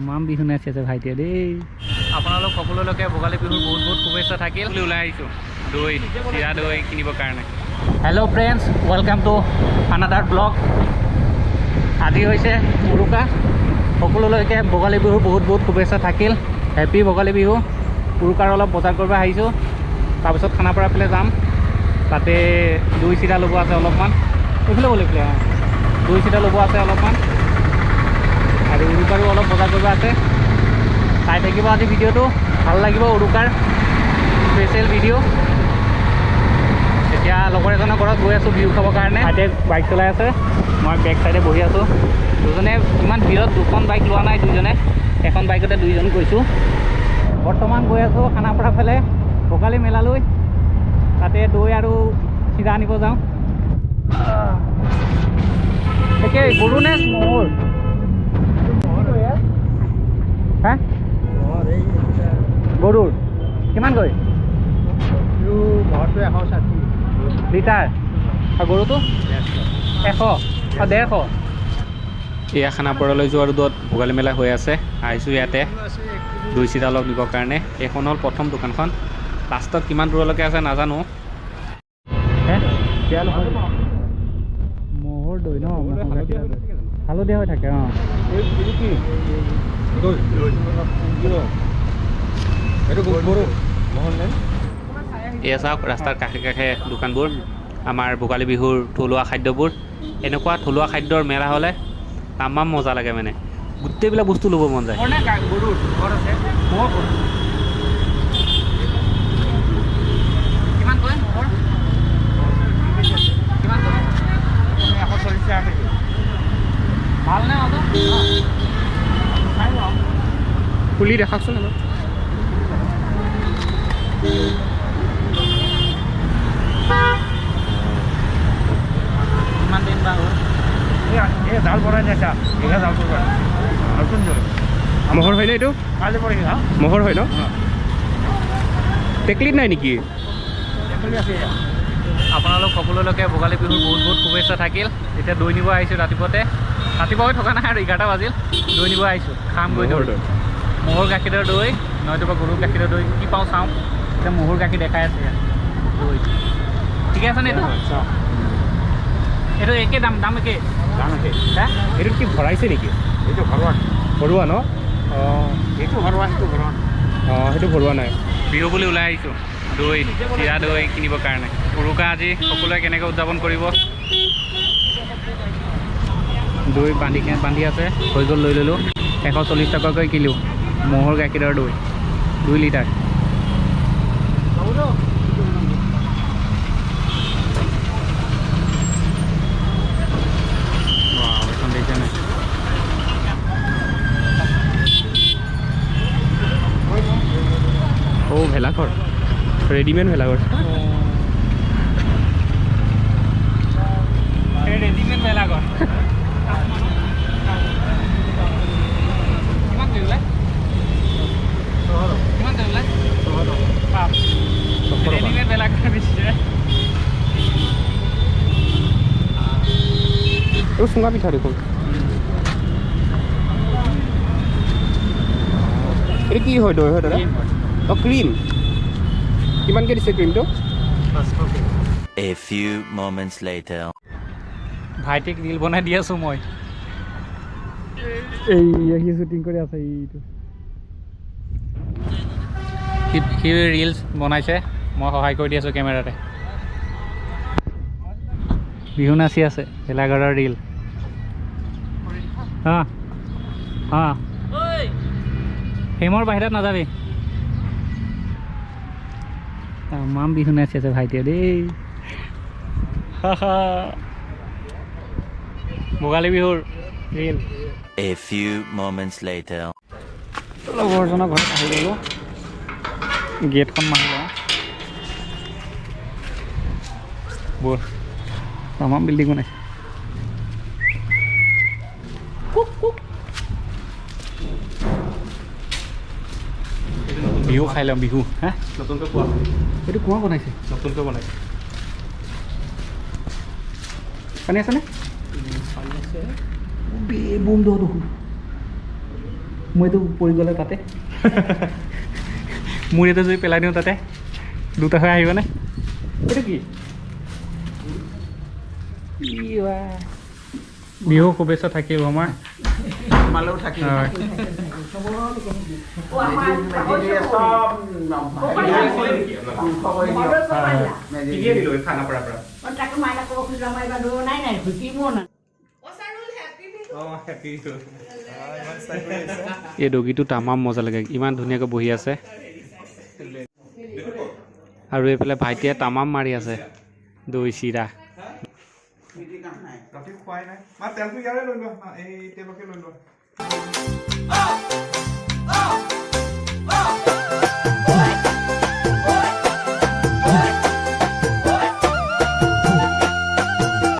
মাম বিহু নাচি আছে ভাইটিয়ে দেই আপোনালোক সকলোলৈকে ভোগালী বিহুৰ বহুত বহুত শুভেচ্ছা থাকিল ওলাই আহিছোঁ দৈ চিৰা দৈ কিনিবৰ কাৰণে hello' friends welcome to another blog আজি হৈছে উৰুকা সকলোলৈকে ভোগালী বিহুৰ বহুত বহুত শুভেচ্ছা থাকিল হেপী ভোগালী বিহু উৰুকাৰ অলপ বজাৰ কৰিব আহিছোঁ তাৰপিছত খানাপাৰা ফালে যাম তাতে দৈ চিৰা ল'ব আছে অলপমান এইফালে গ'লে এইফালে দৈ চিৰা ল'ব আছে অলপমান আৰু উৰুকাৰো অলপ বজাৰ কৰিব আছে চাই থাকিব আজি ভিডিঅ'টো ভাল লাগিব উৰুকাৰ স্পেচিয়েল ভিডিঅ' এতিয়া লগৰ এজনৰ ঘৰত গৈ আছোঁ বিহু খাবৰ কাৰণে তাতে বাইক চলাই আছে মই বেক চাইডে বহি আছোঁ দুজনে ইমান ভিৰত দুখন বাইক লোৱা নাই দুজনে এখন বাইকতে দুইজন গৈছোঁ বৰ্তমান গৈ আছোঁ খানাপাৰা ফালে ভোগালী মেলালৈ তাতে দৈ আৰু চিৰা আনিব যাওঁ একে গৰু নে ম'হৰ হা গৰুৰ কিমানকৈ ম'হৰটো 160 লিটাৰ আৰু গৰুটো 100 আৰু 150 এয়া খানাপাৰালৈ যোৱাৰ দূৰত ভোগালী মেলা হৈ আছে আহিছোঁ ইয়াতে দৈ চিৰা অলপ নিবৰ কাৰণে এইখন হ'ল প্ৰথম দোকানখন লাষ্টত কিমান দূৰলৈকে আছে নাজানো ম'হৰ দৈ ন হালধীয়া হৈ থাকে অঁ এয়া চাওক ৰাস্তাৰ কাষে কাষে দোকানবোৰ আমাৰ ভোগালী বিহুৰ থলুৱা খাদ্যবোৰ এনেকুৱা থলুৱা খাদ্যৰ মেলা হ'লে তামাম মজা লাগে মানে গোটেইবিলাক বস্তু ল'ব মন যায় খুলি দেখাওকচোন অলপ কিমান দিন বা হ'ল জাল বনাই দিছা জাল মহৰ হয় ন এইটো মহৰ হয় ন টেকলিত নাই নেকি আপোনালোক সকলোলৈকে ভোগালী বিহুৰ বহুত বহুত শুভেচ্ছা থাকিল এতিয়া দৈ নিব আহিছোঁ ৰাতিপুৱাই থকা নাই আৰু 11টা বাজিল দৈ নিব আহিছোঁ খাম গৈ দৈ ম'হৰ গাখীৰৰ দৈ নহয়তো গৰুৰ গাখীৰৰ দৈ কি পাওঁ চাওঁ এতিয়া ম'হৰ গাখীৰ দেখাই আছে দৈ ঠিকে আছে নে এইটো একে দাম একে এইটো কি ভৰাইছে নেকি এইটো ভৰোৱা ন অঁ এইটো ভৰোৱা সেইটো ভৰোৱা নাই বিহু বুলি ওলাই আহিছোঁ দৈ চিৰা দৈ কিনিবৰ কাৰণে উৰুকা আজি সকলোৱে কেনেকৈ উদযাপন কৰিব দৈ বান্ধি আছে হৈ গ'ল লৈ ল'লোঁ 140 টকাকৈ কিলো ম'হৰ গাখীৰৰ দৈ 2 লিটাৰ এখন দেখিছে নাই ভেলাঘৰ ৰেডিমেড ভেলাঘৰ ৰেডিমেড ভেলাঘৰ ৰেডিমেড ভেলাঘৰ এইটো চুঙা পিঠা দেখোন এইটো কি হয় দৈ হয় দাদা অঁ ক্ৰীম কিমানকৈ দিছে ক্ৰীমটো A few moments later ভাইটিক ৰীল বনাই দি আছোঁ মই সি শ্বুটিং কৰি আছে এইটো সি ৰীলছ বনাইছে মই সহায় কৰি দি আছোঁ কেমেৰাতে বিহু নাচি আছে ভেলাঘৰৰ ৰীল ফেমৰ বাহিৰত নাযাবি মাম বিহু নাচি আছে ভাইটিয়ে দেই ভোগালী বিহুৰ reel A few moments later লগৰজনৰ ঘৰত আহি গ'লোঁ গেটখন মাৰি লওঁ ব'ল তামাম বিল্ডিং বনাইছে বিহু খাই ল'ম বিহু হা নতুনকৈ কোৱা এইটো কুঁৱা বনাইছে নতুনকৈ বনাইছে পানী আছেনে পানী আছে বুম দহ দেখোন মইতো পৰি গ'লে তাতে মোৰ এইটো যদি পেলাই দিওঁ তাতে দুটা হৈ আহিবনে এইটো কি বিহু শুভেচ্ছা থাকিব আমাৰ তোমালৈও থাকিল এই ডগীটো তামাম মজা লাগে ইমান ধুনীয়াকৈ বহি আছে আৰু এইফালে ভাইটিয়ে তামাম মাৰি আছে দৈ চিৰা খুৱাই নাই তেলটো ইয়াৰে লৈ লোৱা এই টেবকে লৈ লোৱা